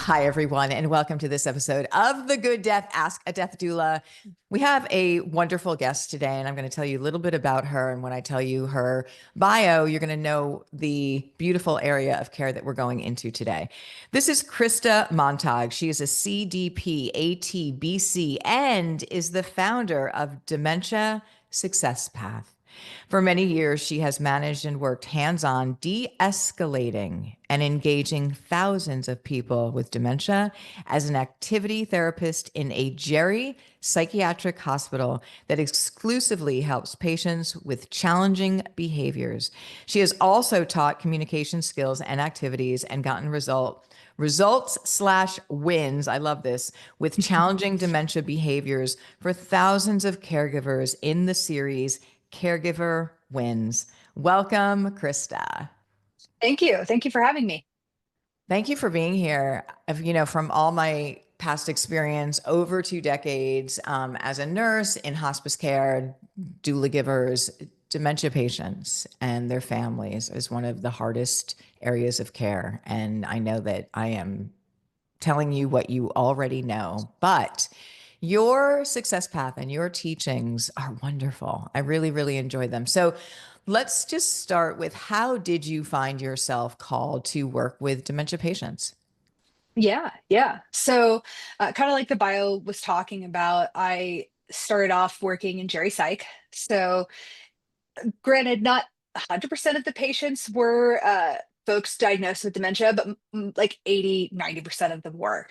Hi, everyone, and welcome to this episode of The Good Death, Ask a Death Doula. We have a wonderful guest today, and I'm going to tell you a little bit about her. And when I tell you her bio, you're going to know the beautiful area of care that we're going into today. This is Krista Montague. She is a CDP, ATBC, and is the founder of Dementia Success Path. For many years, she has managed and worked hands-on de-escalating and engaging thousands of people with dementia as an activity therapist in a Geri psychiatric hospital that exclusively helps patients with challenging behaviors. She has also taught communication skills and activities and gotten results/wins, I love this, with challenging dementia behaviors for thousands of caregivers in the series Caregiver Wins. Welcome, Krista. Thank you. Thank you for having me. Thank you for being here. From all my past experience, over 2 decades as a nurse in hospice care, doula givers, dementia patients and their families is one of the hardest areas of care. And I know that I am telling you what you already know, but your success path and your teachings are wonderful. I really, really enjoy them. So let's just start with, how did you find yourself called to work with dementia patients? Yeah. So, kind of like the bio was talking about, I started off working in Geri Psych. So, granted, not 100% of the patients were folks diagnosed with dementia, but like 80, 90% of them were.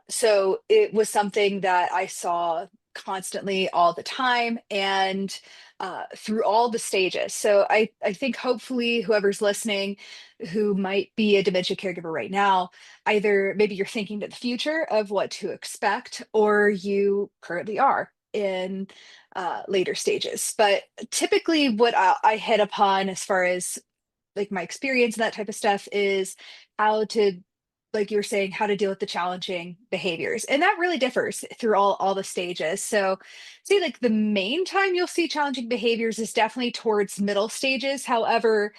So it was something that I saw constantly all the time and through all the stages. So I think hopefully whoever's listening who might be a dementia caregiver right now, either maybe you're thinking to the future of what to expect, or you currently are in later stages. But typically what I hit upon as far as like my experience and that type of stuff is how to, like you were saying, how to deal with the challenging behaviors. And that really differs through all the stages. So see, like the main time you'll see challenging behaviors is definitely towards middle stages. However,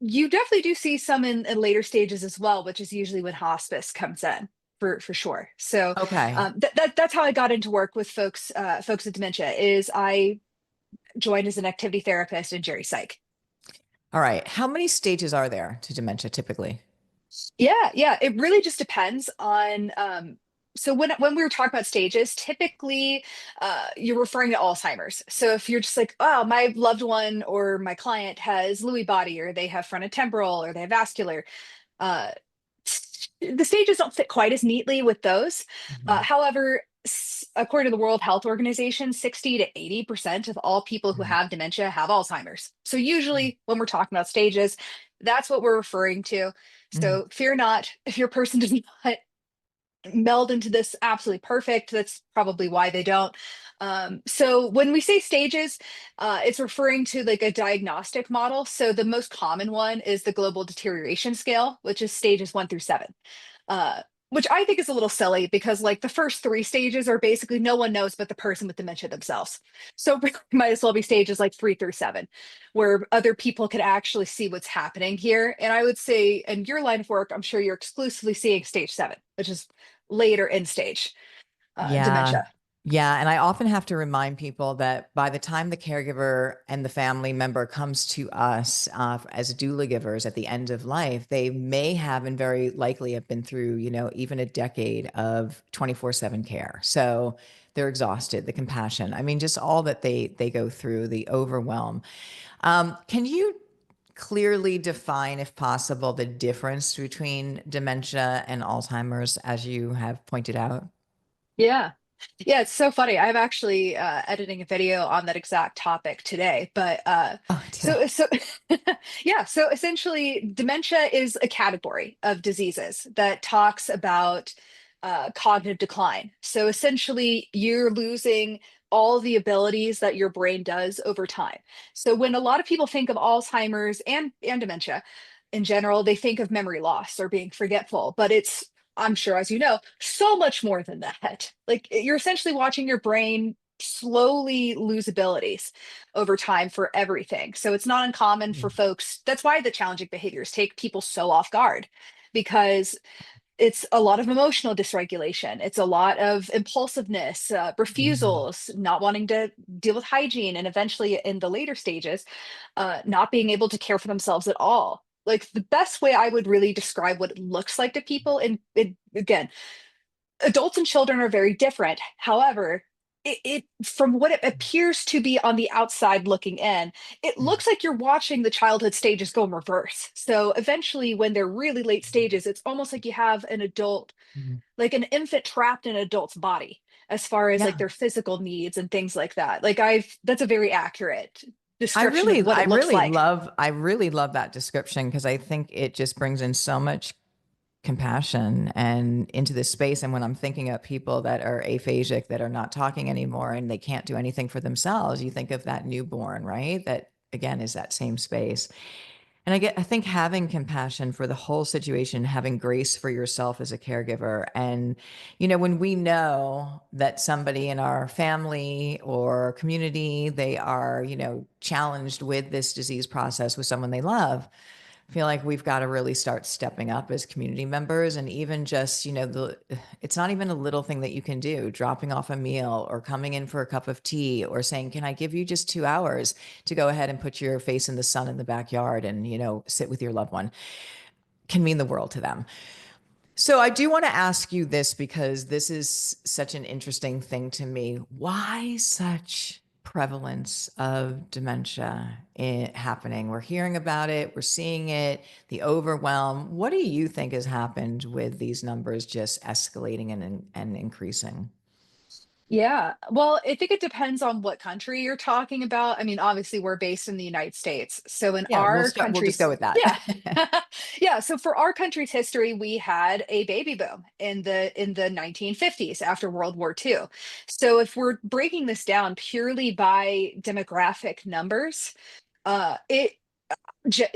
you definitely do see some in later stages as well, which is usually when hospice comes in for sure. So Okay. that's how I got into work with folks with dementia. Is I joined as an activity therapist in Geri Psych. All right. How many stages are there to dementia typically? Yeah, it really just depends on so when we were talking about stages, typically you're referring to Alzheimer's. So if you're just like, oh, my loved one or my client has Lewy body, or they have frontotemporal, or they have vascular, uh the stages don't fit quite as neatly with those. Mhm. However, according to the World Health Organization, 60 to 80% of all people who Mhm. have dementia have Alzheimer's. So usually when we're talking about stages, that's what we're referring to. Mhm. So fear not if your person does not meld into this absolutely perfect. That's probably why they don't. So when we say stages, it's referring to like a diagnostic model. So the most common one is the global deterioration scale, which is stages 1 through 7. Uh, which I think is a little silly because like the first three stages are basically no one knows but the person with dementia themselves. So it might as well be stages like 3 through 7, where other people can actually see what's happening here. And I would say in your line of work, I'm sure you're exclusively seeing stage 7, which is later in stage Yeah. dementia. Yeah. And I often have to remind people that by the time the caregiver and the family member comes to us as doula givers at the end of life, they may have and very likely have been through, even a decade of 24/7 care. So they're exhausted, the compassion. I mean, just all that they go through, the overwhelm. Can you clearly define, if possible, the difference between dementia and Alzheimer's, as you have pointed out? Yeah. Yeah, it's so funny. I'm actually editing a video on that exact topic today. But Oh, so yeah, so essentially dementia is a category of diseases that talks about cognitive decline. So essentially you're losing all the abilities that your brain does over time. So when a lot of people think of Alzheimer's and dementia in general, they think of memory loss or being forgetful, but it's, I'm sure, as you know, so much more than that. Like you're essentially watching your brain slowly lose abilities over time for everything. So it's not uncommon for folks. That's why the challenging behaviors take people so off guard, because it's a lot of emotional dysregulation. It's a lot of impulsiveness, Mhm. refusals, not wanting to deal with hygiene, and eventually in the later stages, not being able to care for themselves at all. Like the best way I would really describe what it looks like to people, and again, adults and children are very different. However, it from what it appears to be on the outside looking in, it looks like you're watching the childhood stages go in reverse. So eventually, when they're really late stages, it's almost like you have an adult, Mhm. like an infant trapped in an adult's body, as far as like Yeah. their physical needs and things like that. Like that's a very accurate description of what it looks like. I really love that description because I think it just brings in so much compassion and into this space. And when I'm thinking of people that are aphasic, that are not talking anymore and they can't do anything for themselves, you think of that newborn, right? That again is that same space. And I think having compassion for the whole situation, having grace for yourself as a caregiver. And, when we know that somebody in our family or community, they are, challenged with this disease process with someone they love, I feel like we've got to really start stepping up as community members. And even just, it's not even a little thing that you can do, dropping off a meal or coming in for a cup of tea or saying, can I give you just 2 hours to go ahead and put your face in the sun in the backyard and, sit with your loved one, can mean the world to them. So I do want to ask you this because this is such an interesting thing to me. Why such prevalence of dementia happening? We're hearing about it, we're seeing it, the overwhelm. What do you think has happened with these numbers just escalating and increasing? Yeah. Well, I think it depends on what country you're talking about. I mean, obviously, we're based in the United States. So in Yeah, our we'll just go country's, with that. yeah. Yeah, so for our country's history, we had a baby boom in the 1950s after World War II. So if we're breaking this down purely by demographic numbers, it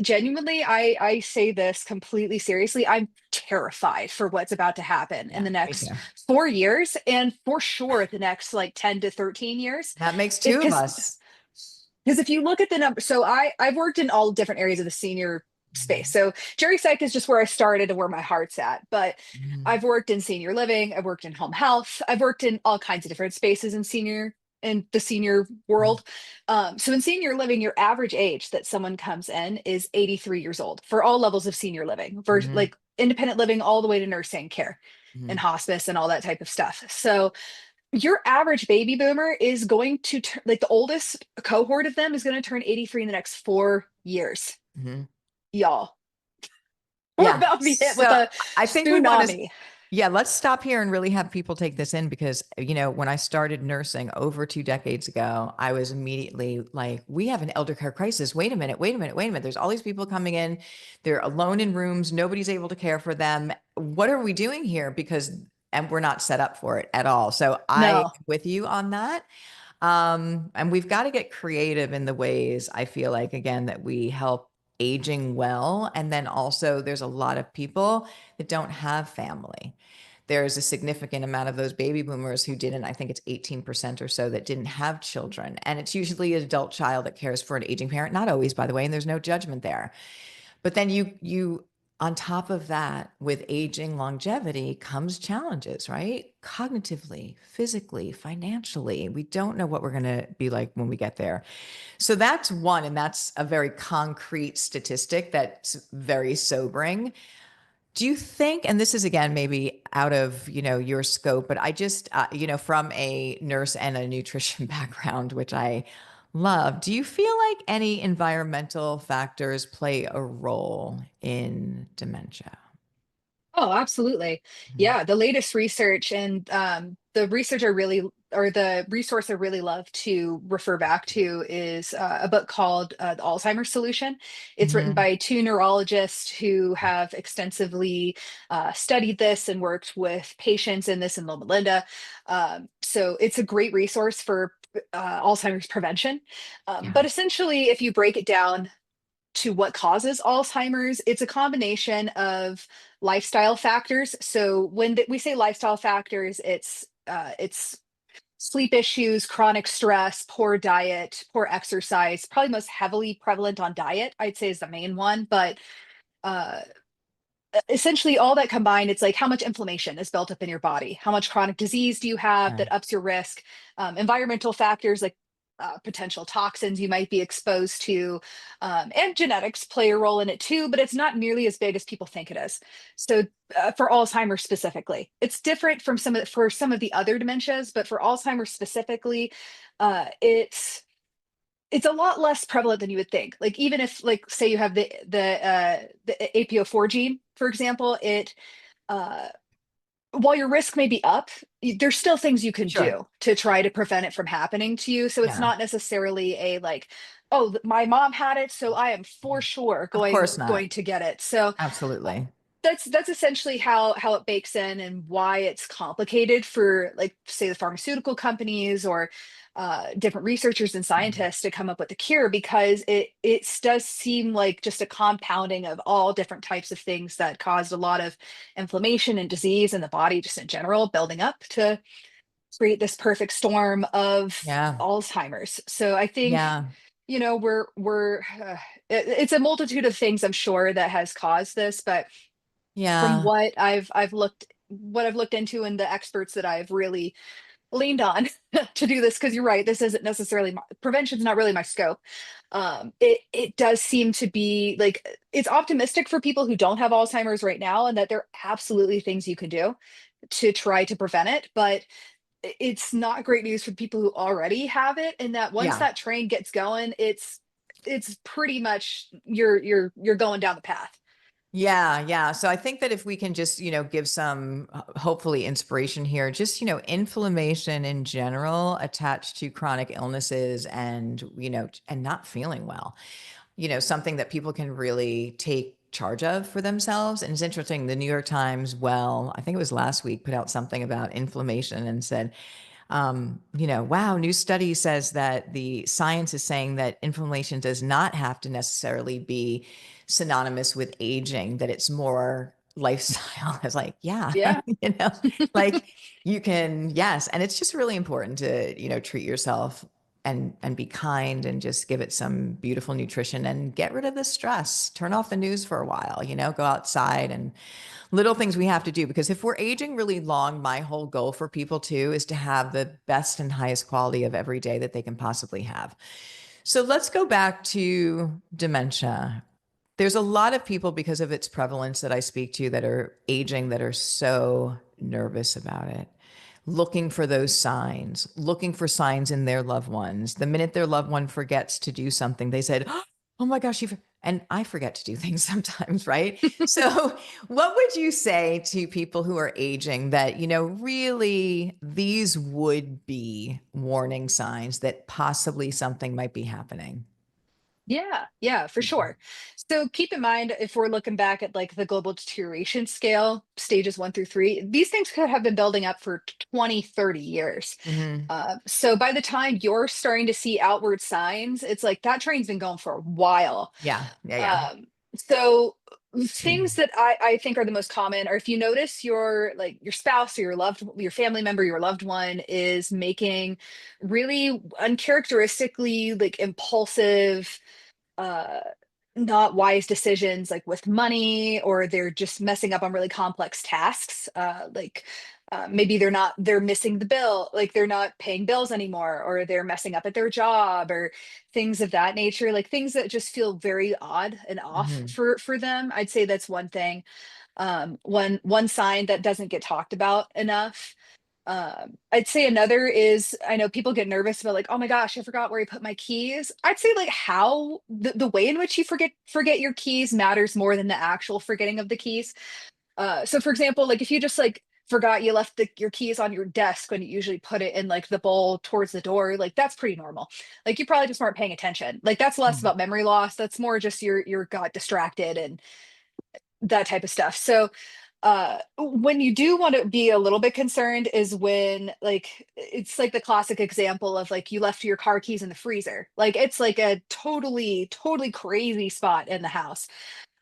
genuinely, I say this completely seriously. I'm terrified for what's about to happen in Yeah, the me too. next 4 years, and for sure the next like 10 to 13 years. That makes two of Because us. if you look at the number, so I've worked in all different areas of the senior space. So Jerry Psych is just where I started and where my heart's at. But Mhm. I've worked in senior living, I've worked in home health, I've worked in all kinds of different spaces in the senior world. So in senior living, your average age that someone comes in is 83 years old for all levels of senior living, Mhm. like independent living all the way to nursing care and Mhm. hospice and all that type of stuff. So your average baby boomer is going to like the oldest cohort of them is going to turn 83 in the next 4 years. Mhm. Y'all, we're Yeah. about to be hit with So a I think we want to, tsunami. yeah, let's stop here and really have people take this in because, when I started nursing over 2 decades ago, I was immediately like, we have an elder care crisis. Wait a minute, wait a minute, wait a minute. There's all these people coming in. They're alone in rooms. Nobody's able to care for them. What are we doing here? And we're not set up for it at all. So I am No, with you on that. And we've got to get creative in the ways I feel like, again, that we help aging well. And then also, there's a lot of people that don't have family. There's a significant amount of those baby boomers who didn't, I think it's 18% or so, that didn't have children. And it's usually an adult child that cares for an aging parent. Not always, by the way, and there's no judgment there. But then on top of that, with aging longevity comes challenges, right? Cognitively, physically, financially. We don't know what we're going to be like when we get there. So that's one, and that's a very concrete statistic that's very sobering. Do you think, and this is again maybe out of your scope, but I just from a nurse and a nutrition background, which I love, do you feel like any environmental factors play a role in dementia? oh, absolutely. Mhm. Yeah, the latest research and the research I really, or the resource I really love to refer back to is a book called The Alzheimer's Solution. It's written Mhm. by two neurologists who have extensively studied this and worked with patients in this in Loma Linda. So it's a great resource for Alzheimer's prevention. Yeah. But essentially, if you break it down to what causes Alzheimer's, it's a combination of lifestyle factors. So when we say lifestyle factors, it's sleep issues, chronic stress, poor diet, poor exercise. Probably most heavily prevalent on diet, I'd say, is the main one. But uh, essentially all that combined, it's like how much inflammation is built up in your body, how much chronic disease do you have Yeah. that ups your risk, environmental factors like potential toxins you might be exposed to, and genetics play a role in it too, but it's not nearly as big as people think it is. So for Alzheimer's specifically, it's different from for some of the other dementias, but for Alzheimer's specifically, it's a lot less prevalent than you would think. Like even if like say you have the APO4 gene, for example, it uh while your risk may be up, there's still things you can Sure. do to try to prevent it from happening to you. So it's Yeah. not necessarily a like, oh, my mom had it, so I am for sure Of course going not. to get it. So Absolutely. that's essentially how it bakes in and why it's complicated for like say the pharmaceutical companies or different researchers and scientists to come up with a cure, because it does seem like just a compounding of all different types of things that caused a lot of inflammation and disease in the body just in general building up to create this perfect storm of Yeah. Alzheimer's. So I think, Yeah. we're it's a multitude of things I'm sure that has caused this, but from Yeah. what I've looked into and the experts that I've really leaned on to do this, because you're right, this isn't necessarily prevention's not really my scope. It does seem to be like it's optimistic for people who don't have Alzheimer's right now, and that there are absolutely things you can do to try to prevent it, but it's not great news for people who already have it, and that once Yeah. that train gets going, it's pretty much you're going down the path. Yeah, yeah. So I think that if we can just, give some hopefully inspiration here, just, inflammation in general attached to chronic illnesses and, and not feeling well, something that people can really take charge of for themselves. And it's interesting, the New York Times, well, I think it was last week, put out something about inflammation and said, wow, new study says that the science is saying that inflammation does not have to necessarily be synonymous with aging, that it's more lifestyle. I was like, yeah, Yeah. like you can, yes. And it's just really important to, treat yourself and be kind and just give it some beautiful nutrition and get rid of the stress. Turn off the news for a while, go outside and little things we have to do, because if we're aging really long, my whole goal for people too is to have the best and highest quality of every day that they can possibly have. So let's go back to dementia. There's a lot of people, because of its prevalence, that I speak to that are aging, that are so nervous about it, looking for those signs, looking for signs in their loved ones. The minute their loved one forgets to do something, they said, oh my gosh, and I forget to do things sometimes, right? So, what would you say to people who are aging that, really these would be warning signs that possibly something might be happening? Yeah, yeah, for sure. So keep in mind, if we're looking back at like the global deterioration scale, stages 1 through 3, these things could have been building up for 20, 30 years. Mm-hmm. So by the time you're starting to see outward signs, it's like that train's been going for a while. Yeah, yeah, yeah. So things that I think are the most common are if you notice your like your spouse or your family member, your loved one is making really uncharacteristically like impulsive, uh not wise decisions like with money, or they're just messing up on really complex tasks, maybe they're missing the bill, like they're not paying bills anymore, or they're messing up at their job, or things of that nature, like things that just feel very odd and off Mm-hmm. for them. I'd say that's one thing. One sign that doesn't get talked about enough. I'd say another is I know people get nervous about like, oh my gosh, I forgot where I put my keys. I'd say like how the way in which you forget your keys matters more than the actual forgetting of the keys. So for example, like if you just like forgot you left your keys on your desk when you usually put it in like the bowl towards the door, like that's pretty normal. Like you probably just weren't paying attention. Like that's less about memory loss. That's more just your got distracted and that type of stuff. So when you do want to be a little bit concerned is when like it's like the classic example of like you left your car keys in the freezer, like it's like a totally crazy spot in the house.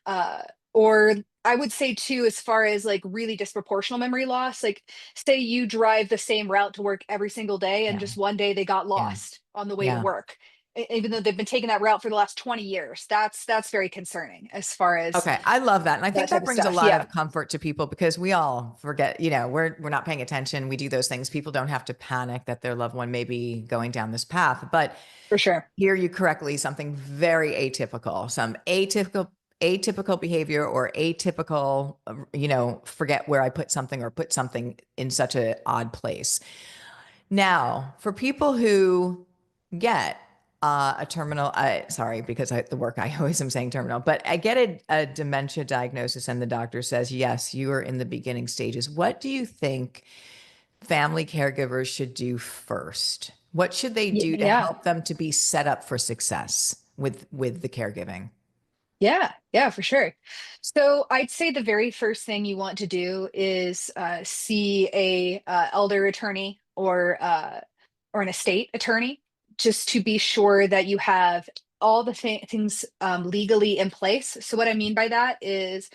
uh or I would say too, as far as like really disproportional memory loss, like say you drive the same route to work every single day and Yeah, just one day they got yeah, lost on the way to yeah. work, even though they've been taking that route for the last 20 years. That's very concerning as far as Okay, I love that. And I that think type that of brings a stuff. lot Yeah, of comfort to people because we all forget, we're not paying attention. We do those things. People don't have to panic that their loved one may be going down this path. But for sure. hear you correctly, something very atypical, some atypical behavior or atypical, forget where I put something or put something in such an odd place. Now, for people who get a terminal, sorry, because the work I always am saying terminal, but I get a dementia diagnosis and the doctor says, yes, you are in the beginning stages. What do you think family caregivers should do first? What should they do to Yeah. help them to be set up for success with the caregiving? Yeah, for sure. So I'd say the very first thing you want to do is see a elder attorney or an estate attorney, just to be sure that you have all the things legally in place. So what I mean by that is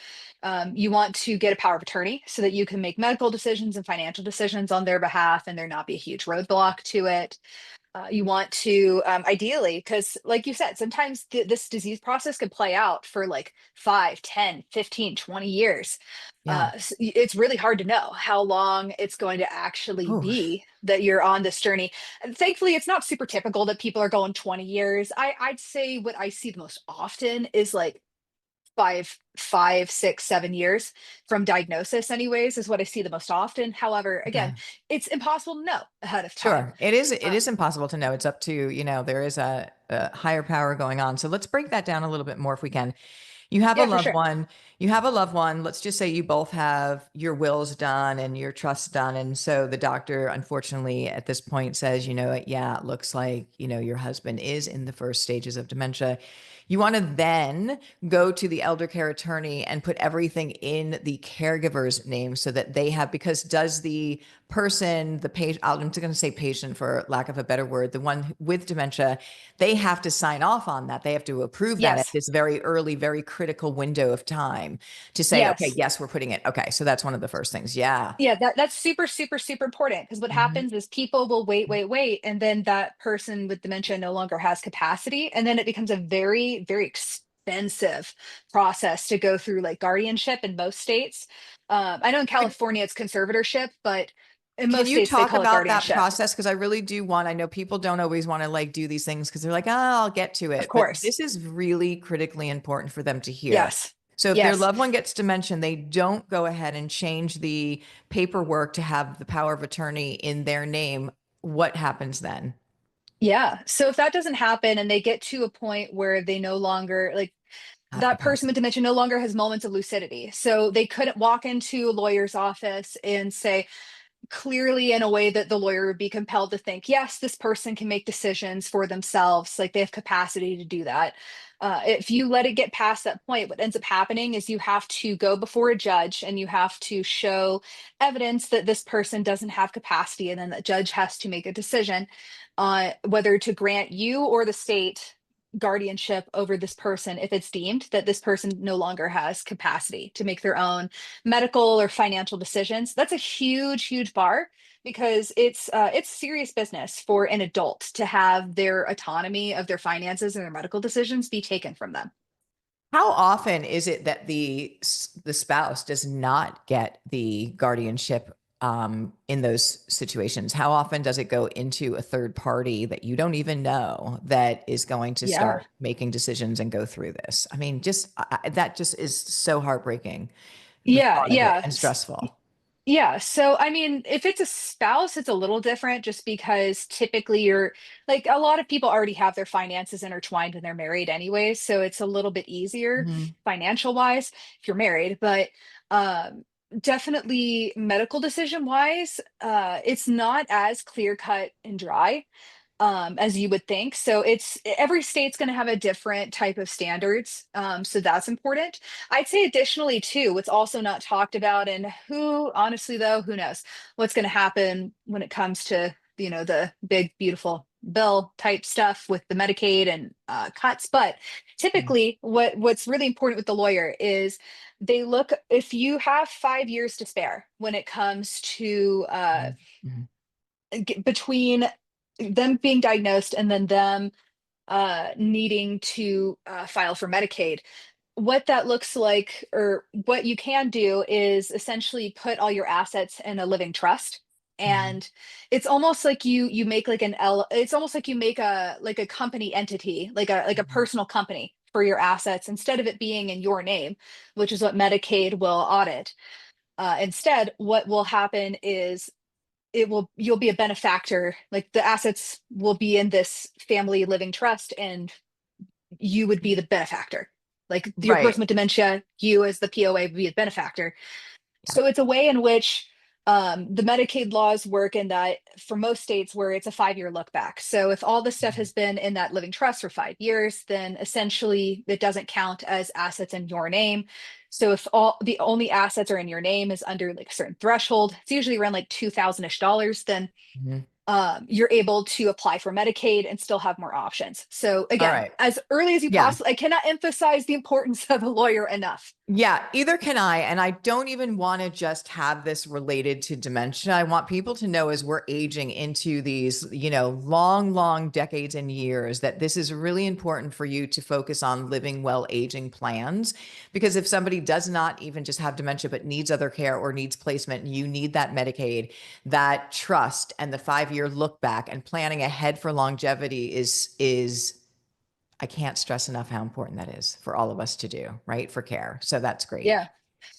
you want to get a power of attorney so that you can make medical decisions and financial decisions on their behalf, and there not be a huge roadblock to it. You want to ideally, because like you said, sometimes this disease process could play out for like 5, 10, 15, 20 years. Yeah. It's really hard to know how long it's going to actually Oh, be that you're on this journey. And thankfully, it's not super typical that people are going 20 years. I'd say what I see the most often is like 5, 6, 7 years from diagnosis, anyways, is what I see the most often. However, again, okay. it's impossible to know ahead of time. Sure. It is Um, impossible to know. It's up to, there is a higher power going on. So let's break that down a little bit more if we can. You have a yeah, for loved sure. one, you have a loved one. Let's just say you both have your wills done and your trusts done. And so the doctor, unfortunately, at this point says, yeah, it looks like, your husband is in the first stages of dementia. You want to then go to the elder care attorney and put everything in the caregiver's name so that they have, because does the person, the patient, I'm just going to say patient for lack of a better word, the one with dementia, they have to sign off on that. They have to approve that at Yes. this very early, very critical window of time to say, okay, Yes. yes, we're putting it. Okay. So that's one of the first things. Yeah. Yeah, that's super, super, super important, because what Mhm. happens is people will wait, wait, wait, and then that person with dementia no longer has capacity, and then it becomes a very, very expensive process to go through, like guardianship in most states. I know in California it's conservatorship, but in Can most you states they talk call it about that guardianship. process? Because I really do want, I know people don't always want to like do these things because they're like, oh, I'll get to Of it. But course. this is really critically important for them to hear. Yes. So if their Yes. loved one gets dementia, they don't go ahead and change the paperwork to have the power of attorney in their name. What happens then? Yeah. So if that doesn't happen and they get to a point where they no longer like Have that person capacity. with dementia no longer has moments of lucidity. So they couldn't walk into a lawyer's office and say clearly in a way that the lawyer would be compelled to think, yes, this person can make decisions for themselves. Like they have capacity to do that. If you let it get past that point, what ends up happening is you have to go before a judge and you have to show evidence that this person doesn't have capacity. And then the judge has to make a decision on whether to grant you or the state guardianship over this person if it's deemed that this person no longer has capacity to make their own medical or financial decisions. That's a huge, huge bar, because it's serious business for an adult to have their autonomy of their finances and their medical decisions be taken from them. How often is it that the spouse does not get the guardianship in those situations? How often does it go into a third party that you don't even know that is going to Yeah. start making decisions and go through this? I mean, that just is so heartbreaking, the Yeah, thought of it, yeah. and stressful. Yeah, so I mean, if it's a spouse, it's a little different just because typically you're like a lot of people already have their finances intertwined when they're married anyway, so it's a little bit easier Mhm. financial wise if you're married, but um definitely medical decision wise, it's not as clear cut and dry as you would think. So it's every state's going to have a different type of standards. So that's important. I'd say additionally too, what's also not talked about, and who honestly though, who knows what's going to happen when it comes to the big beautiful bill type stuff with the Medicaid and cuts. But Mhm. typically, what's really important with the lawyer is they look if you have 5 years to spare when it comes to Mhm. Mhm. between them being diagnosed and then them needing to file for Medicaid. What that looks like, or what you can do, is essentially put all your assets in a living trust. Mhm. And it's almost like you make like it's almost like you make a like a company entity, like a Mhm. personal company for your assets, instead of it being in your name, which is what Medicaid will audit. Instead, what will happen is you'll be a benefactor. Like the assets will be in this family living trust, and you would be the benefactor. Like your Right. person with dementia, you as the POA would be a benefactor. Yeah. So it's a way in which the Medicaid laws work, in that for most states where it's a 5-year look back. So if all this stuff Mhm. has been in that living trust for 5 years, then essentially it doesn't count as assets in your name. So if all the only assets are in your name is under like a certain threshold, it's usually around like 2000-ish dollars, then Mhm. you're able to apply for Medicaid and still have more options. So All again, right. as early as you Yeah. possibly, I cannot emphasize the importance of a lawyer enough. Yeah, either can I. And I don't even want to just have this related to dementia. I want people to know, as we're aging into these, long, long decades and years, that this is really important for you to focus on living well aging plans. Because if somebody does not even just have dementia, but needs other care or needs placement, you need that Medicaid. That trust and the 5-year look back and planning ahead for longevity is I can't stress enough how important that is for all of us to do, right? For care. So that's great. Yeah.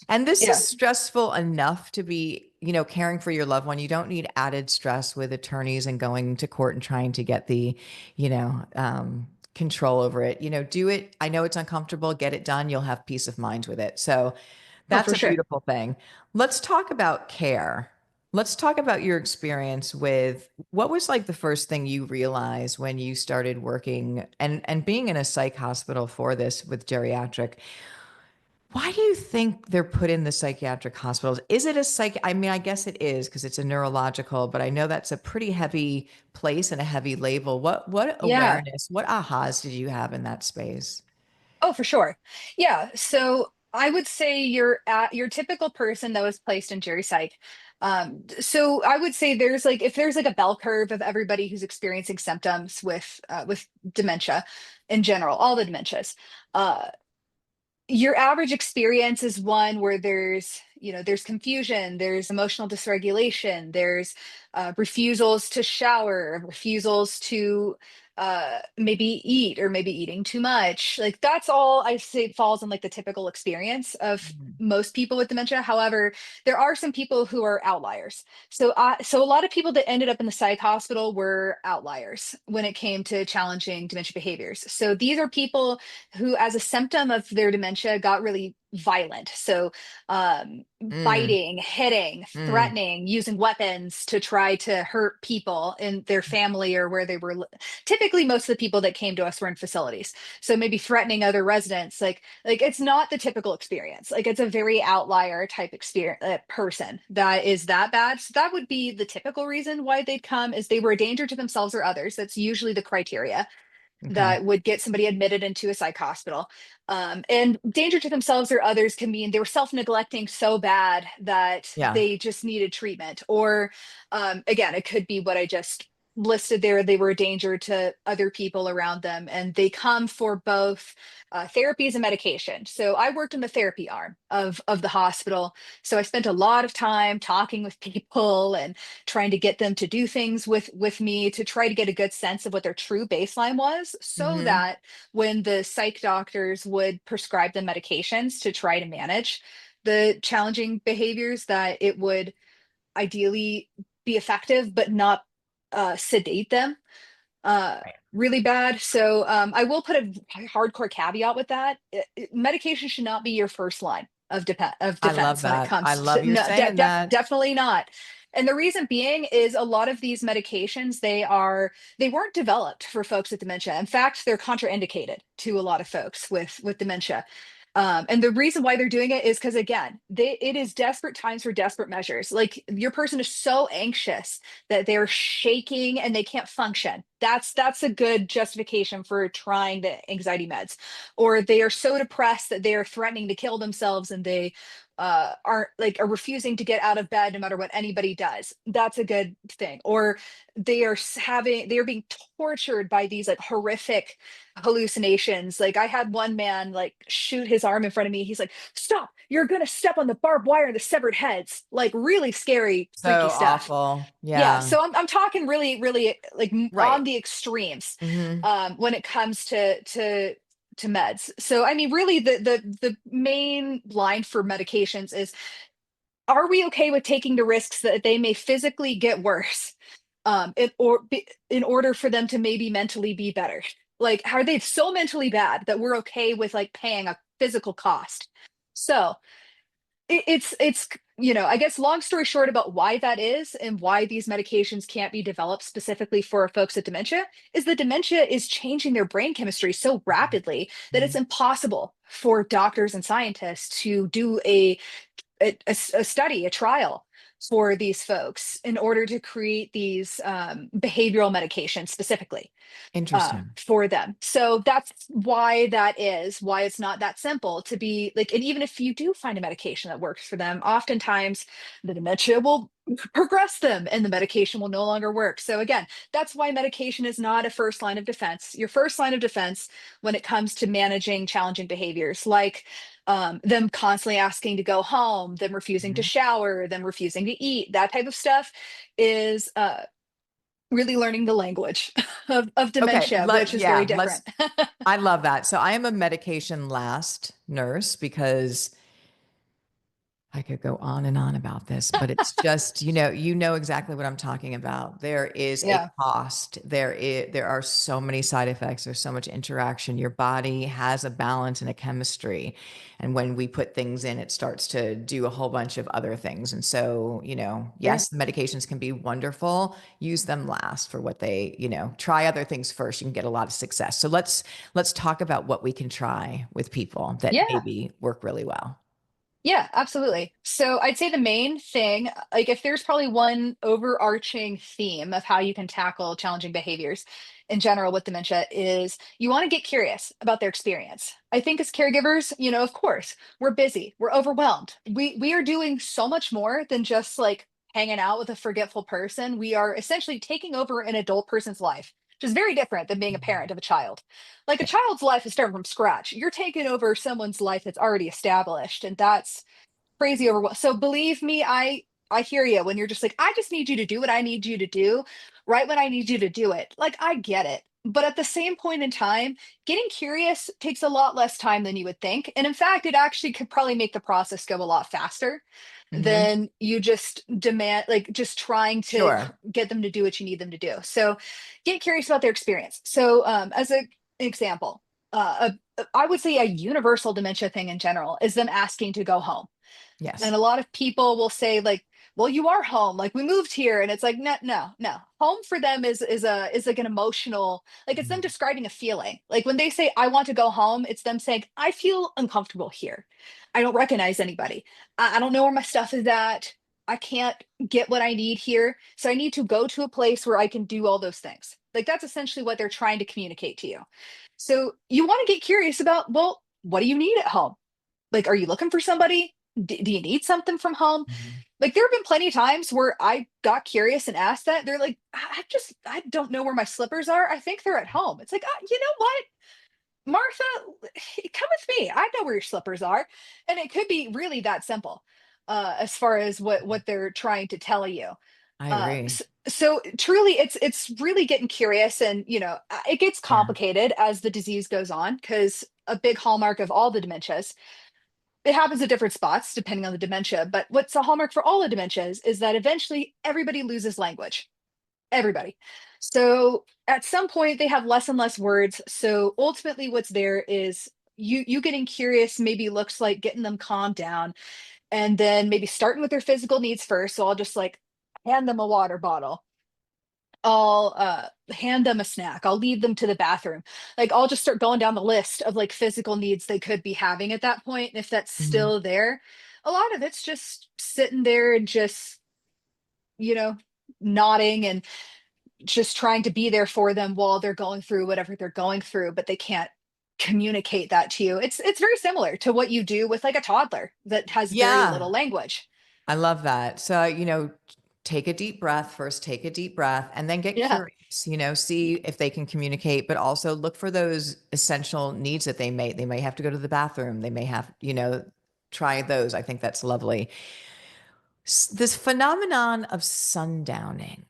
And this is Yeah. stressful enough to be, caring for your loved one. You don't need added stress with attorneys and going to court and trying to get the, control over it. Do it. I know it's uncomfortable. Get it done. You'll have peace of mind with it. So Oh, that's for a sure. beautiful thing. Let's talk about care. Let's talk about your experience with what was like the first thing you realized when you started working and being in a psych hospital for this with geriatric. Why do you think they're put in the psychiatric hospitals? Is it a psych? I mean, I guess it is because it's a neurological, but I know that's a pretty heavy place and a heavy label. What Yeah. awareness, what ahas did you have in that space? Oh, for sure. Yeah. So I would say you're at your typical person that was placed in Jerry Psych. So I would say there's like, if there's like a bell curve of everybody who's experiencing symptoms with dementia in general, all the dementias, uh, your average experience is one where there's confusion, there's emotional dysregulation, there's refusals to shower, refusals to maybe eat, or maybe eating too much. Like that's all I say falls in like the typical experience of Mhm. most people with dementia. However, there are some people who are outliers. So a lot of people that ended up in the psych hospital were outliers when it came to challenging dementia behaviors. So these are people who, as a symptom of their dementia, got really violent. So, Mm, biting, hitting, mm, threatening, using weapons to try to hurt people in their family or where they were. Typically, most of the people that came to us were in facilities. So maybe threatening other residents. Like it's not the typical experience. Like it's a very outlier type experience person that is that bad. So that would be the typical reason why they'd come, is they were a danger to themselves or others. That's usually the criteria okay. that would get somebody admitted into a psych hospital. And danger to themselves or others can mean they were self-neglecting so bad that Yeah. they just needed treatment. Or again, it could be what I just listed there. They were a danger to other people around them, and they come for both therapies and medication. So I worked in the therapy arm of the hospital. So I spent a lot of time talking with people and trying to get them to do things with me, to try to get a good sense of what their true baseline was, so Hmm. that when the psych doctors would prescribe them medications to try to manage the challenging behaviors, that it would ideally be effective but not sedate them really bad. So I will put a hardcore caveat with that. Medication should not be your first line of I love defense when it that. I comes to love you saying that. definitely not. And the reason being is a lot of these medications, they weren't developed for folks with dementia. In fact, they're contraindicated to a lot of folks with dementia. And the reason why they're doing it is because, again, it is desperate times for desperate measures. Like your person is so anxious that they're shaking and they can't function. That's a good justification for trying the anxiety meds. Or they are so depressed that they are threatening to kill themselves, and they are refusing to get out of bed no matter what anybody does. That's a good thing. Or they are being tortured by these like horrific hallucinations. Like I had one man like shoot his arm in front of me. He's like, "Stop, you're gonna step on the barbed wire and the severed heads." Like really scary, freaky So stuff. awful. Yeah, Yeah. so I'm talking really, really like Right. on the extremes Hmm. when it comes to meds. So I mean, really, the main line for medications is: are we okay with taking the risks that they may physically get worse, in order for them to maybe mentally be better? Like, are they so mentally bad that we're okay with like paying a physical cost? So it's I guess long story short about why that is and why these medications can't be developed specifically for folks with dementia is the dementia is changing their brain chemistry so rapidly that it's Hmm. impossible for doctors and scientists to do a study, a trial for these folks in order to create these behavioral medications specifically Interesting. for them. So that's why it's not that simple to be like, and even if you do find a medication that works for them, oftentimes the dementia will progress them and the medication will no longer work. So again, that's why medication is not a first line of defense. Your first line of defense when it comes to managing challenging behaviors like them constantly asking to go home, them refusing to Mhm. shower, them refusing to eat, that type of stuff is really learning the language of Okay. dementia, which is very different. Let's, I love that. So I am a medication last nurse because I could go on and on about this, but it's just, you know exactly what I'm talking about. There is a Yeah. cost. There are so many side effects. There's so much interaction. Your body has a balance and a chemistry. And when we put things in, it starts to do a whole bunch of other things. And so, Right. yes, the medications can be wonderful. Use them last for what they, try other things first. You can get a lot of success. So let's talk about what we can try with people that Yeah. maybe work really well. Yeah, absolutely. So I'd say the main thing, like if there's probably one overarching theme of how you can tackle challenging behaviors in general with dementia is you want to get curious about their experience. I think as caregivers, of course, we're busy, we're overwhelmed. We are doing so much more than just like hanging out with a forgetful person. We are essentially taking over an adult person's life, which is very different than being a parent of a child. Like a child's life is starting from scratch. You're taking over someone's life that's already established, and that's crazy over. So believe me, I hear you when you're just like, I just need you to do what I need you to do, right when I need you to do it. Like I get it. But at the same point in time, getting curious takes a lot less time than you would think. And in fact, it actually could probably make the process go a lot faster Hmm. than you just demand, like just trying to Sure. get them to do what you need them to do. So get curious about their experience. So as an example, I would say a universal dementia thing in general is them asking to go home. Yes. And a lot of people will say like, well, you are home, like we moved here. And it's like, no, no, no. Home for them is like an emotional, like it's them Mhm. describing a feeling. Like when they say I want to go home, it's them saying I feel uncomfortable here. I don't recognize anybody. I don't know where my stuff is at. I can't get what I need here, so I need to go to a place where I can do all those things. Like that's essentially what they're trying to communicate to you. So you want to get curious about, well, what do you need at home? Like, are you looking for somebody? Do you need something from home? Mhm. Like, there have been plenty of times where I got curious and asked that. They're like, I don't know where my slippers are. I think they're at home. It's like, you know what, Martha, come with me. I know where your slippers are. And it could be really that simple as far as what they're trying to tell you. I agree. So truly it's really getting curious, and it gets Yeah. complicated as the disease goes on because a big hallmark of all the dementias, it happens at different spots depending on the dementia, but what's a hallmark for all the dementias is that eventually everybody loses language. Everybody. So at some point they have less and less words. So ultimately what's there is you getting curious maybe looks like getting them calmed down, and then maybe starting with their physical needs first. So I'll just like hand them a water bottle. I'll hand them a snack. I'll lead them to the bathroom. Like I'll just start going down the list of like physical needs they could be having at that point. And if that's Mhm. still there, a lot of it's just sitting there and just, you know, nodding and just trying to be there for them while they're going through whatever they're going through, but they can't communicate that to you. It's very similar to what you do with like a toddler that has very little Yeah. language. I love that. So, take a deep breath first, take a deep breath, and then get Yeah. curious, see if they can communicate, but also look for those essential needs that they may have to go to the bathroom. They may have, try those. I think that's lovely. This phenomenon of sundowning,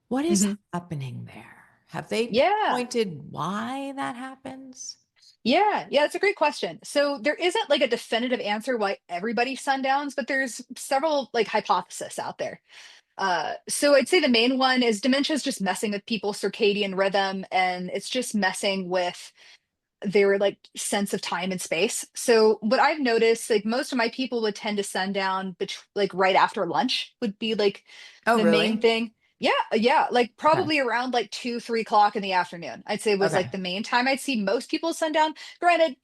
what is Hmm. happening there? Have they Yeah. pointed why that happens? Yeah, yeah, it's a great question. So there isn't like a definitive answer why everybody sundowns, but there's several like hypotheses out there. So I'd say the main one is dementia is just messing with people's circadian rhythm, and it's just messing with their like sense of time and space. So what I've noticed, like most of my people would tend to sundown like right after lunch would be like Oh, the main really? thing. Yeah, yeah, like Okay. probably around like 2, 3 o'clock in the afternoon. I'd say was like Okay. the main time I'd see most people sundown. Granted,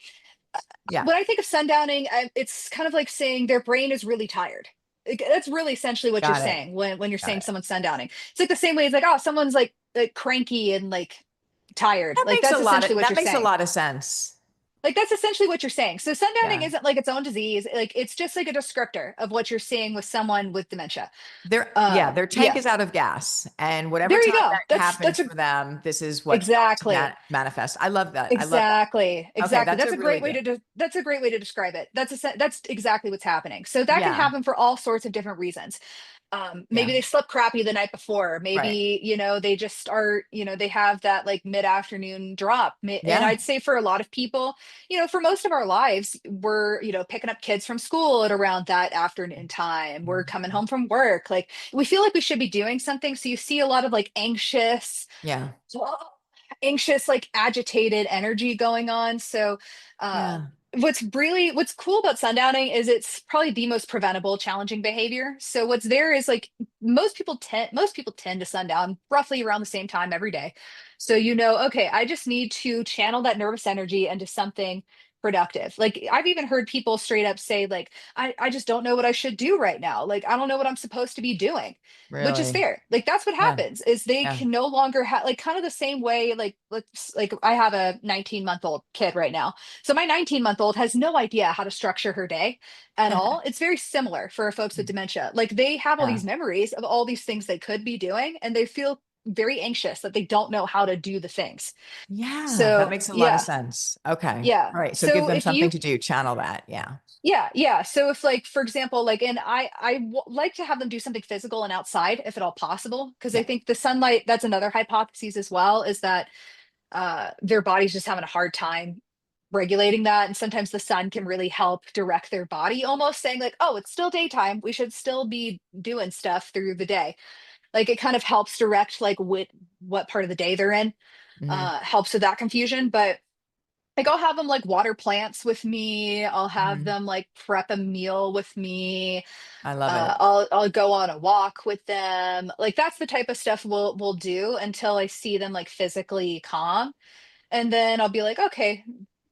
Yeah. when I think of sundowning, it's kind of like saying their brain is really tired. That's really essentially what you're Got it. saying when you're Got saying it. someone's sundowning. It's like the same way it's like, oh, someone's like cranky and like tired. That Like makes a that's lot of essentially what that you're makes a saying. lot of sense. Like that's essentially what you're saying. So sundowning Yeah. isn't like its own disease. Like it's just like a descriptor of what you're seeing with someone with dementia. Their tank Yeah. is out of gas. And whatever There you time go. that That's happens a for them, this is what starts to exactly. manifest. I love that. I love that. Exactly. Okay, Exactly. that's That's a a really great way good. that's a great way to describe it. That's exactly what's happening. So that can Yeah. happen for all sorts of different reasons. Maybe Yeah. they slept crappy the night before. Right. Maybe, they just are, they have that like mid-afternoon drop. And Yeah. I'd say for a lot of people, for most of our lives, we're, picking up kids from school at around that afternoon time. We're coming Mhm. home from work. Like we feel like we should be doing something. So you see a lot of like Yeah. anxious, like agitated energy going on. So, uh, Yeah. what's cool about sundowning is it's probably the most preventable challenging behavior. So what's there is like most people tend to sundown roughly around the same time every day. So okay, I just need to channel that nervous energy into something productive. Like I've even heard people straight up say like I just don't know what I should do right now. Like I don't know what I'm supposed to be doing, which is Really. fair. Like that's what Yeah. happens is they Yeah. can no longer have like kind of the same way like I have a 19-month-old kid right now. So my 19-month-old has no idea how to structure her day at all. It's very similar for folks with dementia. Like they have all Yeah. these memories of all these things they could be doing and they feel very anxious that they don't know how to do the things. Yeah. That So, makes a lot of yeah. sense. Okay. Yeah. All right. So give So them if something you to do. Channel that. Yeah. yeah, yeah. So if like for example, like and like to have them do something physical and outside if at all possible because I Yeah. think the sunlight that's another hypothesis as well is that their body's just having a hard time regulating that and sometimes the sun can really help direct their body almost saying like, "Oh, it's still daytime. We should still be doing stuff through the day." Like it kind of helps direct like what part of the day they're in. Hmm. Helps with that confusion, but like I'll have them like water plants with me. I'll have Hmm. them like prep a meal with me. I love it. I'll go on a walk with them. Like that's the type of stuff we'll do until I see them like physically calm. And then I'll be like, okay,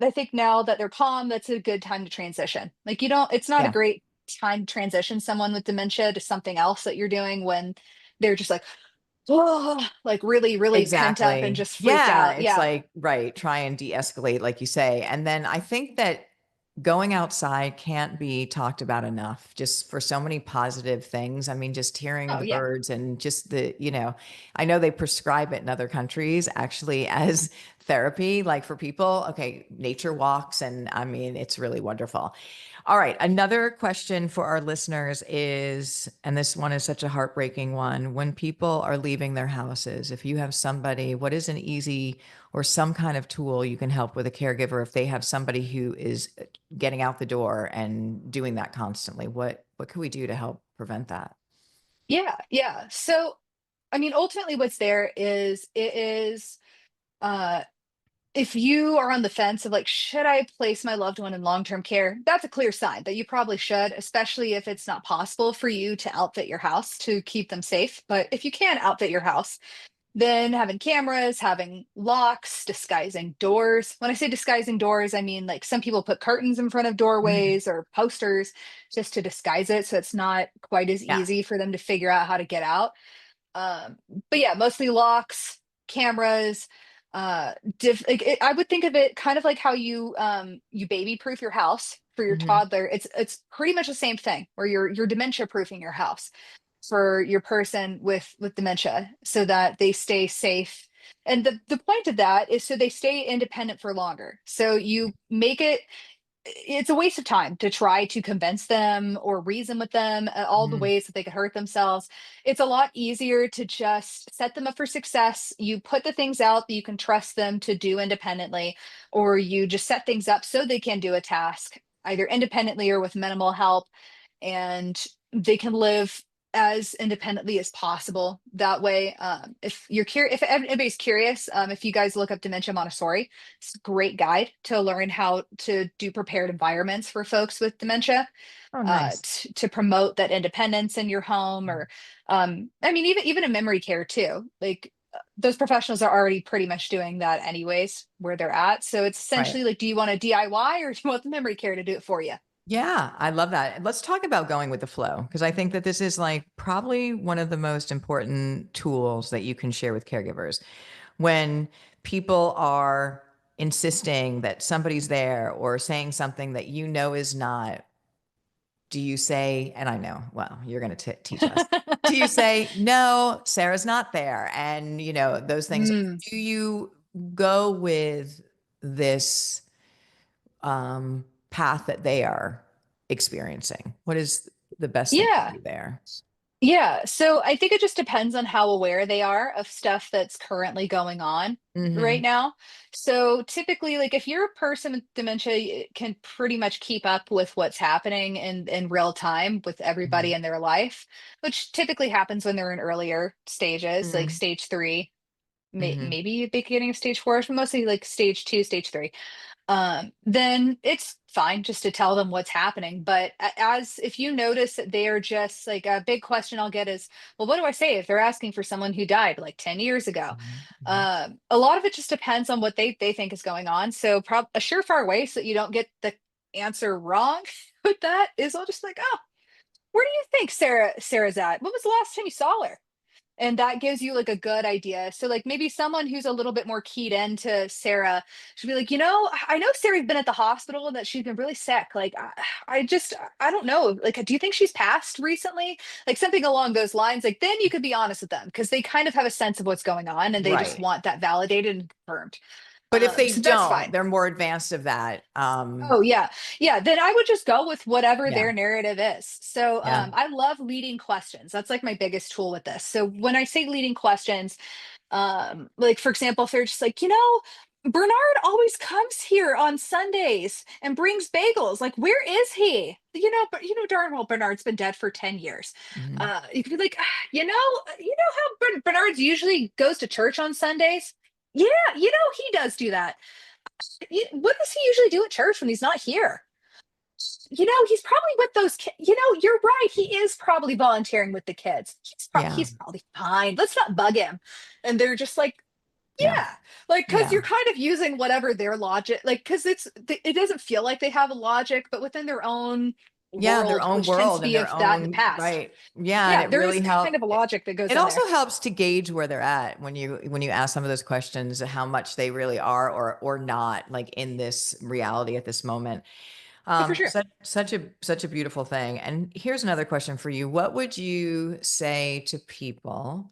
I think now that they're calm, that's a good time to transition. Like it's not a Yeah. great time to transition someone with dementia to something else that you're doing when they're just like, oh, like really, really pent up and Exactly. just freaked Yeah. out. It's Yeah. like, right. Try and de escalate, like you say. And then I think that going outside can't be talked about enough just for so many positive things. I mean, just hearing Oh, the yeah. birds and just I know they prescribe it in other countries actually as therapy, like for people. Okay, nature walks. And I mean, it's really wonderful. All right. Another question for our listeners is, and this one is such a heartbreaking one, when people are leaving their houses, if you have somebody, what is an easy or some kind of tool you can help with a caregiver if they have somebody who is getting out the door and doing that constantly? What can we do to help prevent that? Yeah. Yeah. So, I mean, ultimately, what's there is it is uh, if you are on the fence of like, should I place my loved one in long-term care? That's a clear sign that you probably should, especially if it's not possible for you to outfit your house to keep them safe. But if you can outfit your house, then having cameras, having locks, disguising doors. When I say disguising doors, I mean like some people put curtains in front of Mhm. doorways or posters just to disguise it so it's not quite as Yeah. easy for them to figure out how to get out. But yeah, mostly locks, cameras, I would think of it kind of like how you baby proof your house for your Hmm. toddler. It's pretty much the same thing where you're dementia proofing your house for your person with dementia so that they stay safe. And the point of that is so they stay independent for longer. So you make it, it's a waste of time to try to convince them or reason with them all the Hmm. ways that they could hurt themselves. It's a lot easier to just set them up for success. You put the things out that you can trust them to do independently, or you just set things up so they can do a task either independently or with minimal help, and they can live as independently as possible that way. If you're curious, if anybody's curious, if you guys look up Dementia Montessori, it's a great guide to learn how to do prepared environments for folks with dementia, Oh, nice. to promote that independence in your home. Or I mean, even in memory care too, like those professionals are already pretty much doing that anyways where they're at. So it's Right. essentially like, do you want a DIY or do you want the memory care to do it for you? Yeah, I love that. Let's talk about going with the flow because I think that this is like probably one of the most important tools that you can share with caregivers. When people are insisting that somebody's there or saying something that you know is not, do you say, and I know, well, you're going to teach us. Do you say, no, Sarah's not there? And, those things. Mm, Do you go with this path that they are experiencing? What is the best thing to yeah. do there? Yeah, so I think it just depends on how aware they are of stuff that's currently going on right Hmm. now. So typically, like if you're a person with dementia, you can pretty much keep up with what's happening in real time with everybody Hmm. in their life, which typically happens when they're in earlier stages, like Hmm. stage three, Hmm. maybe beginning of stage four, but mostly like stage two, stage three. Then it's fine just to tell them what's happening. But as if you notice that they are just like, a big question I'll get is, well, what do I say if they're asking for someone who died like 10 years ago? Hmm. A lot of it just depends on what they think is going on. So a surefire way so that you don't get the answer wrong with that is I'll just like, oh, where do you think Sarah's at? When was the last time you saw her? And that gives you like a good idea. So like maybe someone who's a little bit more keyed into Sarah should be like, I know Sarah's been at the hospital and that she's been really sick. Like I don't know. Like, do you think she's passed recently? Like something along those lines. Like then you could be honest with them because they kind of have a sense of what's going on and they just Right. want that validated and confirmed. But if they So that's don't, fine. they're more advanced of that. Oh yeah. Yeah, then I would just go with whatever Yeah. their narrative is. So Yeah. I love leading questions. That's like my biggest tool with this. So when I say leading questions, like for example, if they're just like, Bernard always comes here on Sundays and brings bagels. Like, where is he? But darn well Bernard's been dead for 10 years. Hmm. You could be like, how Bernard's usually goes to church on Sundays? Yeah, he does do that. What does he usually do at church when he's not here? He's probably with those kids. You're right. He is probably volunteering with the kids. Yeah. He's probably fine. Let's not bug him. And they're just like, Yeah. yeah, like because Yeah. you're kind of using whatever their logic, like because it doesn't feel like they have a logic, but within their own Yeah. Their world, own which tends to world and be their of that in the own, past. right. Yeah. And Yeah, it there is really kind helps. of a logic that goes It in also there. helps to gauge where they're at when you ask some of those questions, how much they really are or not like in this reality at this moment. Yeah, for sure. Such a beautiful thing. And here's another question for you. What would you say to people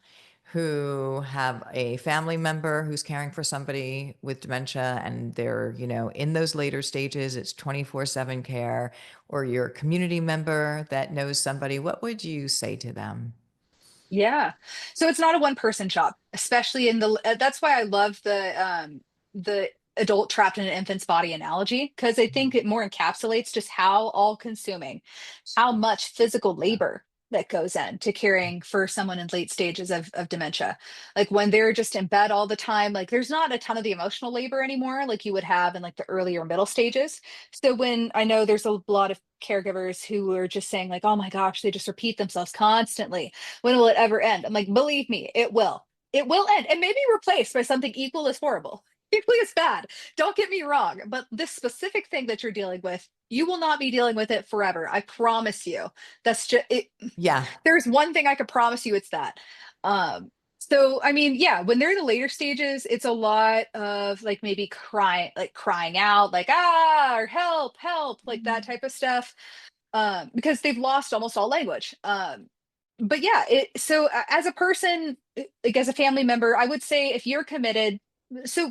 who have a family member who's caring for somebody with dementia and they're, in those later stages, it's 24/7 care, or you're a community member that knows somebody, what would you say to them? Yeah. So it's not a one person job, especially that's why I love the adult trapped in an infant's body analogy, because I think it more encapsulates just how all consuming, how much physical labor that goes into caring for someone in late stages of dementia. Like when they're just in bed all the time, like there's not a ton of the emotional labor anymore, like you would have in like the earlier middle stages. So when I know there's a lot of caregivers who are just saying like, oh my gosh, they just repeat themselves constantly. When will it ever end? I'm like, believe me, it will. It will end and maybe replaced by something equal as horrible, equally as bad. Don't get me wrong, but this specific thing that you're dealing with, you will not be dealing with it forever. I promise you. That's just it. Yeah. There's one thing I could promise you, it's that. Um, so I mean, yeah, when they're in the later stages, it's a lot of like maybe crying out, like ah, or help, help, like that type of stuff, because they've lost almost all language. But yeah, as a person, like as a family member, I would say if you're committed, so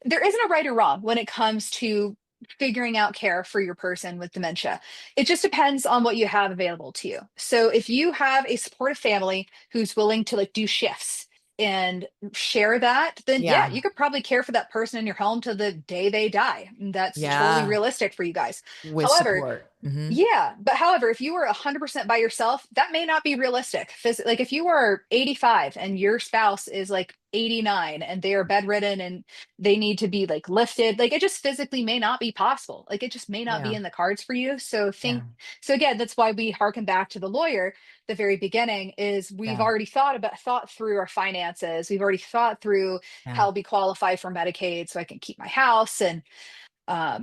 there isn't a right or wrong when it comes to figuring out care for your person with dementia. It just depends on what you have available to you. So if you have a supportive family who's willing to like do shifts and share that, then yeah, Yeah. you could probably care for that person in your home till the day they die. That's totally Yeah. realistic for you guys. With However, support. Hmm. yeah, but however, if you were 100% by yourself, that may not be realistic. Like if you are 85 and your spouse is like 89 and they are bedridden and they need to be like lifted, like it just physically may not be possible. Like it just may not be Yeah. in the cards for you. Yeah. So again, that's why we harken back to the lawyer. The very beginning is we've Yeah. already thought through our finances. We've already thought through Yeah. how I'll be qualified for Medicaid so I can keep my house and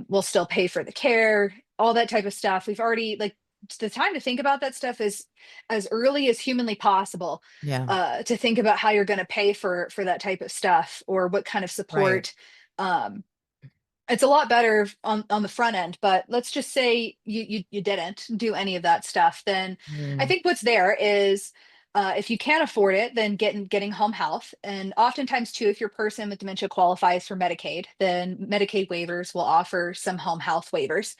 we'll still pay for the care, all that type of stuff. We've already like the time to think about that stuff is as early as humanly possible, Yeah. to think about how you're going to pay for that type of stuff or what kind of Right. support. Um, it's a lot better on the front end, but let's just say you didn't do any of that stuff. Then I Mm. think what's there is, if you can't afford it, then getting home health. And oftentimes too, if your person with dementia qualifies for Medicaid, then Medicaid waivers will offer some home health waivers,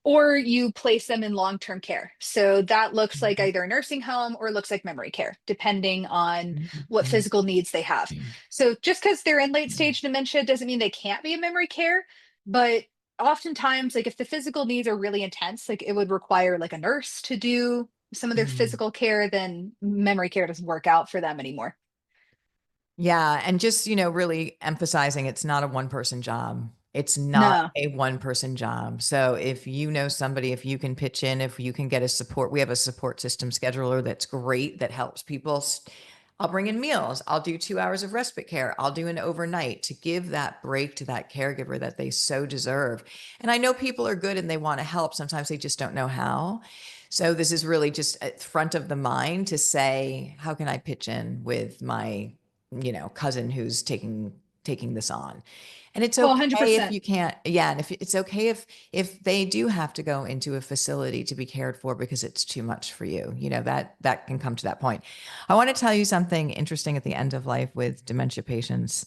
or you place them in long-term care. So that looks like Mhm. either a nursing home or it looks like memory care, depending on what Mhm. physical needs they have. So just because they're in late stage dementia doesn't mean they can't be in memory care. But oftentimes, like if the physical needs are really intense, like it would require like a nurse to do some of their Mhm. physical care, then memory care doesn't work out for them anymore. Yeah, and just, really emphasizing it's not a one-person job. It's not No. a one-person job. So if you know somebody, if you can pitch in, if you can get a support, we have a support system scheduler that's great that helps people. I'll bring in meals. I'll do 2 hours of respite care. I'll do an overnight to give that break to that caregiver that they so deserve. And I know people are good and they want to help. Sometimes they just don't know how. So this is really just at front of the mind to say, how can I pitch in with my cousin who's taking this on. And it's Oh, okay if 100%. you can't, yeah, and if it's okay if they do have to go into a facility to be cared for because it's too much for you. That can come to that point. I want to tell you something interesting at the end of life with dementia patients.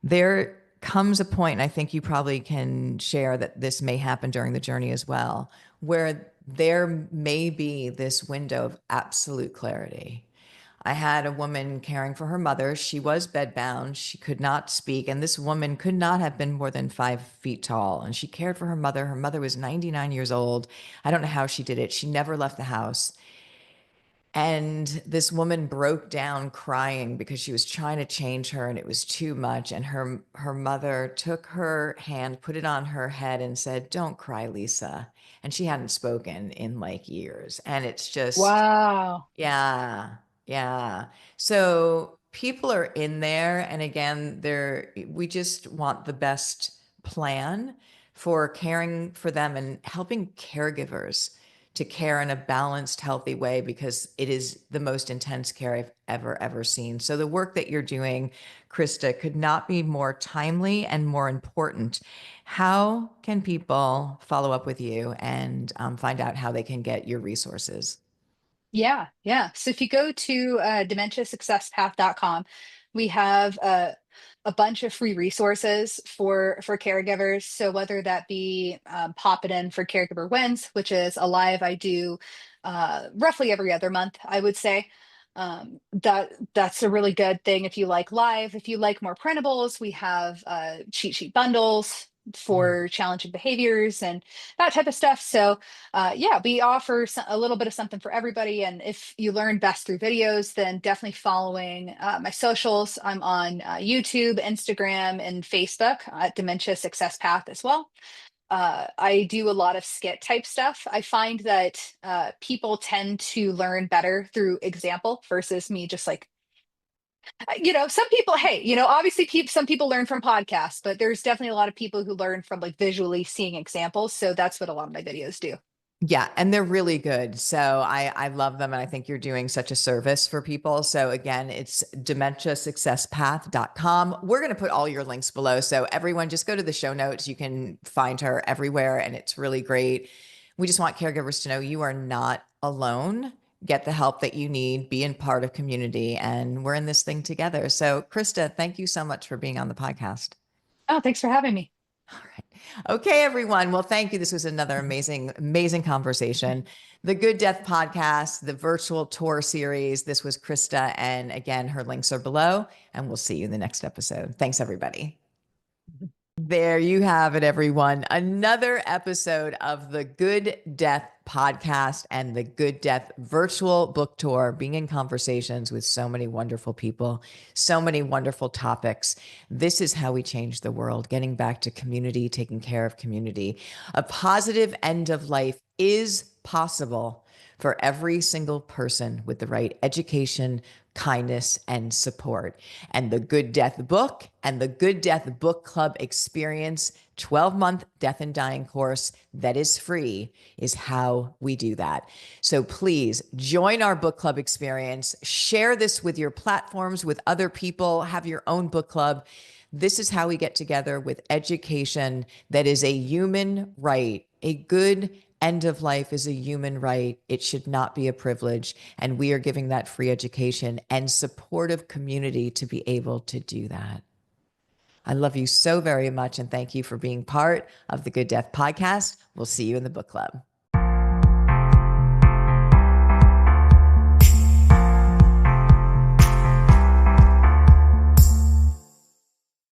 There comes a point, and I think you probably can share that this may happen during the journey as well, where there may be this window of absolute clarity. I had a woman caring for her mother. She was bedbound. She could not speak. And this woman could not have been more than 5 feet tall. And she cared for her mother. Her mother was 99 years old. I don't know how she did it. She never left the house. And this woman broke down crying because she was trying to change her and it was too much. And her mother took her hand, put it on her head and said, "Don't cry, Lisa." And she hadn't spoken in like years. And it's just, Wow. yeah, yeah. So people are in there, and again, we just want the best plan for caring for them and helping caregivers to care in a balanced, healthy way because it is the most intense care I've ever seen. So the work that you're doing, Krista, could not be more timely and more important. How can people follow up with you and find out how they can get your resources? Yeah, yeah. So if you go to dementiasuccesspath.com, we have a bunch of free resources for caregivers. So whether that be Pop It In for Caregiver Wins, which is a live I do roughly every other month, I would say. That's a really good thing if you like live. If you like more printables, we have cheat sheet bundles Mm. for challenging behaviors and that type of stuff. So yeah, we offer a little bit of something for everybody. And if you learn best through videos, then definitely following my socials. I'm on YouTube, Instagram, and Facebook at Dementia Success Path as well. I do a lot of skit type stuff. I find that people tend to learn better through example versus me just like, some people, hey, obviously some people learn from podcasts, but there's definitely a lot of people who learn from like visually seeing examples. So that's what a lot of my videos do. Yeah, and they're really good. So I love them, and I think you're doing such a service for people. So again, it's dementiasuccesspath.com. We're going to put all your links below. So everyone just go to the show notes. You can find her everywhere, and it's really great. We just want caregivers to know you are not alone. Get the help that you need, be in part of community, and we're in this thing together. So Krista, thank you so much for being on the podcast. Oh, thanks for having me. All right. Okay, everyone. Well, thank you. This was another amazing, amazing conversation. The Good Death podcast, the virtual tour series. This was Krista. And again, her links are below, and we'll see you in the next episode. Thanks, everybody. There you have it, everyone. Another episode of the Good Death podcast and the Good Death virtual book tour, being in conversations with so many wonderful people, so many wonderful topics. This is how we change the world, getting back to community, taking care of community. A positive end of life is possible for every single person with the right education, kindness, and support. And the Good Death book and the Good Death Book Club experience, 12-month death and dying course that is free, is how we do that. So please join our book club experience. Share this with your platforms, with other people, have your own book club. This is how we get together with education that is a human right. A good end of life is a human right. It should not be a privilege. And we are giving that free education and supportive community to be able to do that. I love you so very much. And thank you for being part of the Good Death podcast. We'll see you in the book club.